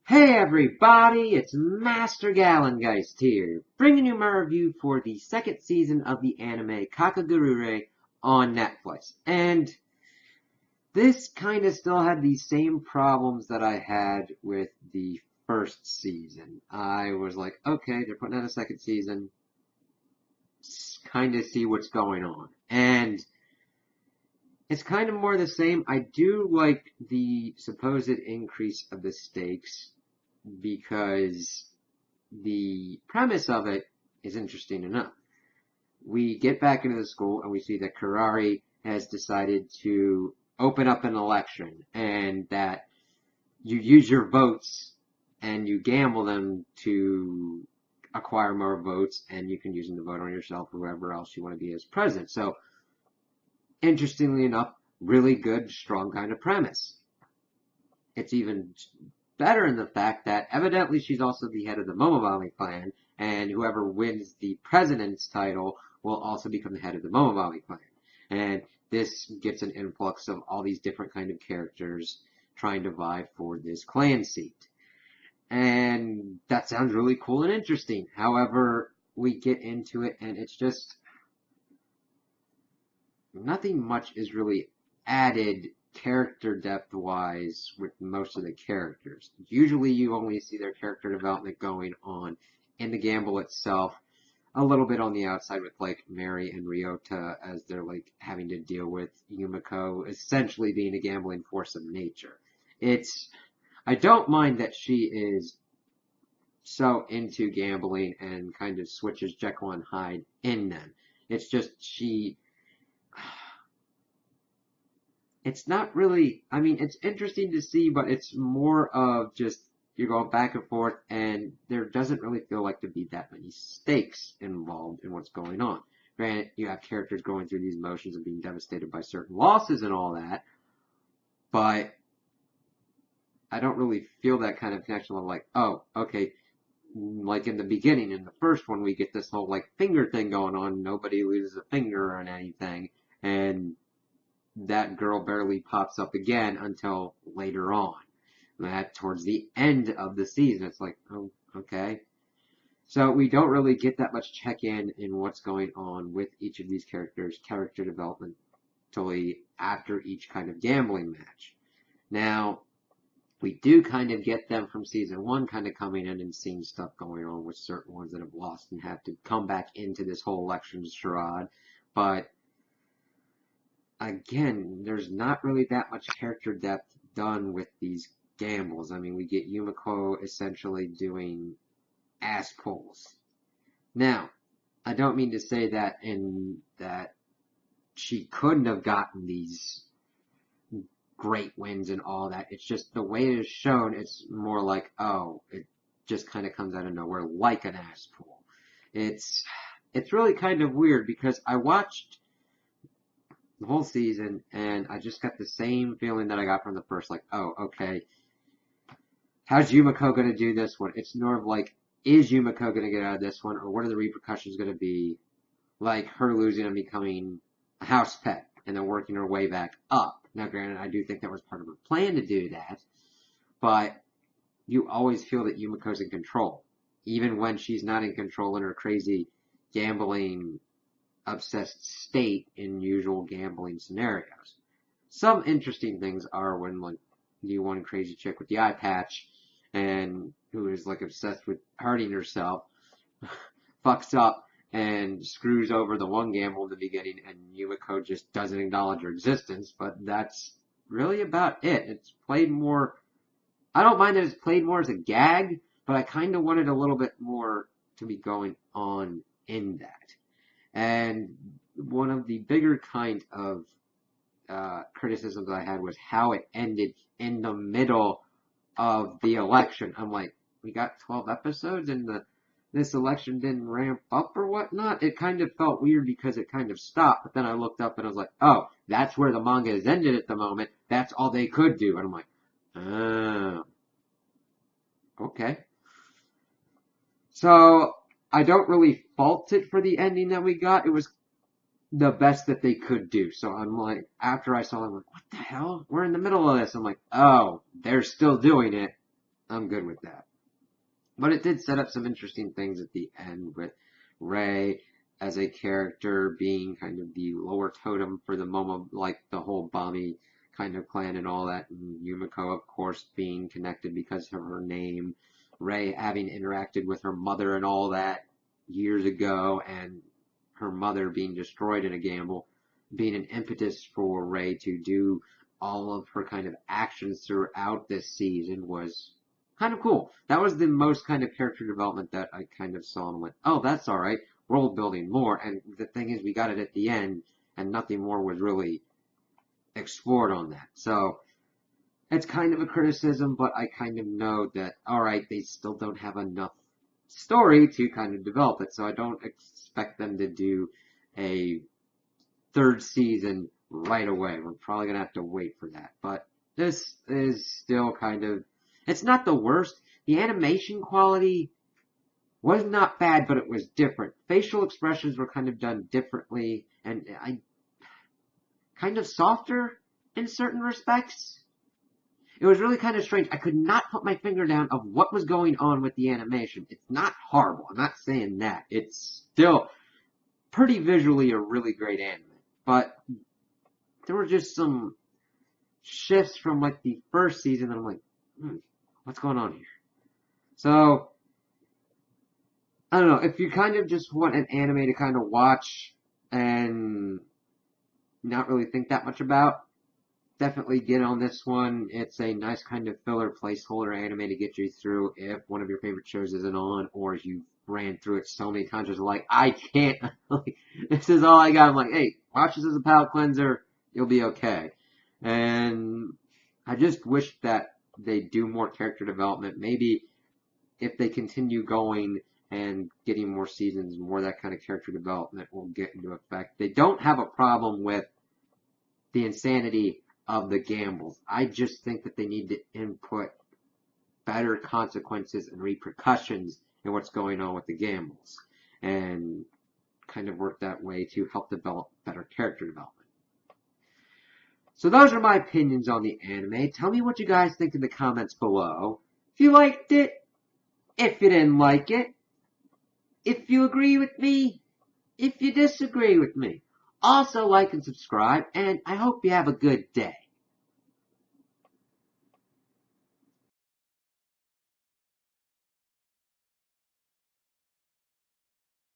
Hey everybody, it's Master Gallengeist here, bringing you my review for the second season of the anime Kakegurui on Netflix. And this kind of still had the same problems that I had with the first season. I was like, okay, they're putting out a second season, kind of see what's going on. And it's kind of more the same. I do like the supposed increase of the stakes because the premise of it is interesting enough. We get back into the school and we see that Karari has decided to open up an election and that you use your votes and you gamble them to acquire more votes and you can use them to vote on yourself or whoever else you want to be as president. So, interestingly enough, really good, strong kind of premise. It's even better in the fact that evidently she's also the head of the Momobami clan, and whoever wins the president's title will also become the head of the Momobami clan. And this gets an influx of all these different kind of characters trying to vie for this clan seat. And that sounds really cool and interesting. However, we get into it and it's just nothing much is really added character depth wise with most of the characters. Usually you only see their character development going on in the gamble itself, a little bit on the outside with like Mary and Ryota as they're like having to deal with Yumiko essentially being a gambling force of nature. I don't mind that she is so into gambling and kind of switches Jekyll and Hyde in them. It's just it's not really, I mean, it's interesting to see, but it's more of just you're going back and forth, and there doesn't really feel like to be that many stakes involved in what's going on. Granted, you have characters going through these motions of being devastated by certain losses and all that, but I don't really feel that kind of connection of like, oh, okay, like in the beginning, in the first one, we get this whole like finger thing going on, nobody loses a finger on anything, and that girl barely pops up again until later on. That towards the end of the season, it's like, oh, okay. So we don't really get that much check-in in what's going on with each of these characters, character development, totally after each kind of gambling match. Now, we do kind of get them from season one kind of coming in and seeing stuff going on with certain ones that have lost and have to come back into this whole election charade. But again, there's not really that much character depth done with these gambles. I mean, we get Yumiko essentially doing ass pulls. Now, I don't mean to say that in that she couldn't have gotten these great wins and all that. It's just the way it is shown, it's more like, oh, it just kind of comes out of nowhere like an ass pull. It's really kind of weird because I watched the whole season, and I just got the same feeling that I got from the first, like, oh, okay, how's Yumiko going to do this one? It's more of like, is Yumiko going to get out of this one, or what are the repercussions going to be, like her losing and becoming a house pet, and then working her way back up. Now, granted, I do think that was part of her plan to do that, but you always feel that Yumiko's in control, even when she's not in control in her crazy gambling obsessed state in usual gambling scenarios. Some interesting things are when like the one crazy chick with the eye patch and who is like obsessed with hurting herself fucks up and screws over the one gamble in the beginning and Yumiko just doesn't acknowledge her existence, but that's really about it. It's played more, I don't mind that it's played more as a gag, but I kind of wanted a little bit more to be going on in that. And one of the bigger kind of criticisms I had was how it ended in the middle of the election. I'm like, we got 12 episodes and this election didn't ramp up or whatnot. It kind of felt weird because it kind of stopped. But then I looked up and I was like, oh, that's where the manga has ended at the moment. That's all they could do. And I'm like, oh, okay. So I don't really fault it for the ending that we got. It was the best that they could do. So I'm like, after I saw it, I'm like, what the hell? We're in the middle of this. I'm like, oh, they're still doing it. I'm good with that. But it did set up some interesting things at the end with Rei as a character being kind of the lower totem for the Momo, like the whole Bami kind of clan and all that, and Yumiko, of course, being connected because of her name, Rei having interacted with her mother and all that years ago, and her mother being destroyed in a gamble, being an impetus for Rei to do all of her kind of actions throughout this season was kind of cool. That was the most kind of character development that I kind of saw and went, oh, that's all right. World building more. And the thing is, we got it at the end, and nothing more was really explored on that. So it's kind of a criticism, but I kind of know that, all right, they still don't have enough story to kind of develop it. So I don't expect them to do a third season right away. We're probably going to have to wait for that. But this is still kind of, it's not the worst. The animation quality was not bad, but it was different. Facial expressions were kind of done differently, and I kind of softer in certain respects. It was really kind of strange. I could not put my finger down of what was going on with the animation. It's not horrible. I'm not saying that. It's still pretty visually a really great anime. But there were just some shifts from like the first season that I'm like, what's going on here? So, I don't know. If you kind of just want an anime to kind of watch and not really think that much about, definitely get on this one. It's a nice kind of filler placeholder anime to get you through if one of your favorite shows isn't on, or you ran through it so many times, it's like, I can't, like, this is all I got. I'm like, hey, watch this as a palate cleanser, you'll be okay. And I just wish that they do more character development. Maybe if they continue going and getting more seasons, more of that kind of character development will get into effect. They don't have a problem with the insanity of the gambles. I just think that they need to input better consequences and repercussions in what's going on with the gambles, and kind of work that way to help develop better character development. So those are my opinions on the anime. Tell me what you guys think in the comments below. If you liked it, if you didn't like it, if you agree with me, if you disagree with me. Also like and subscribe, and I hope you have a good day.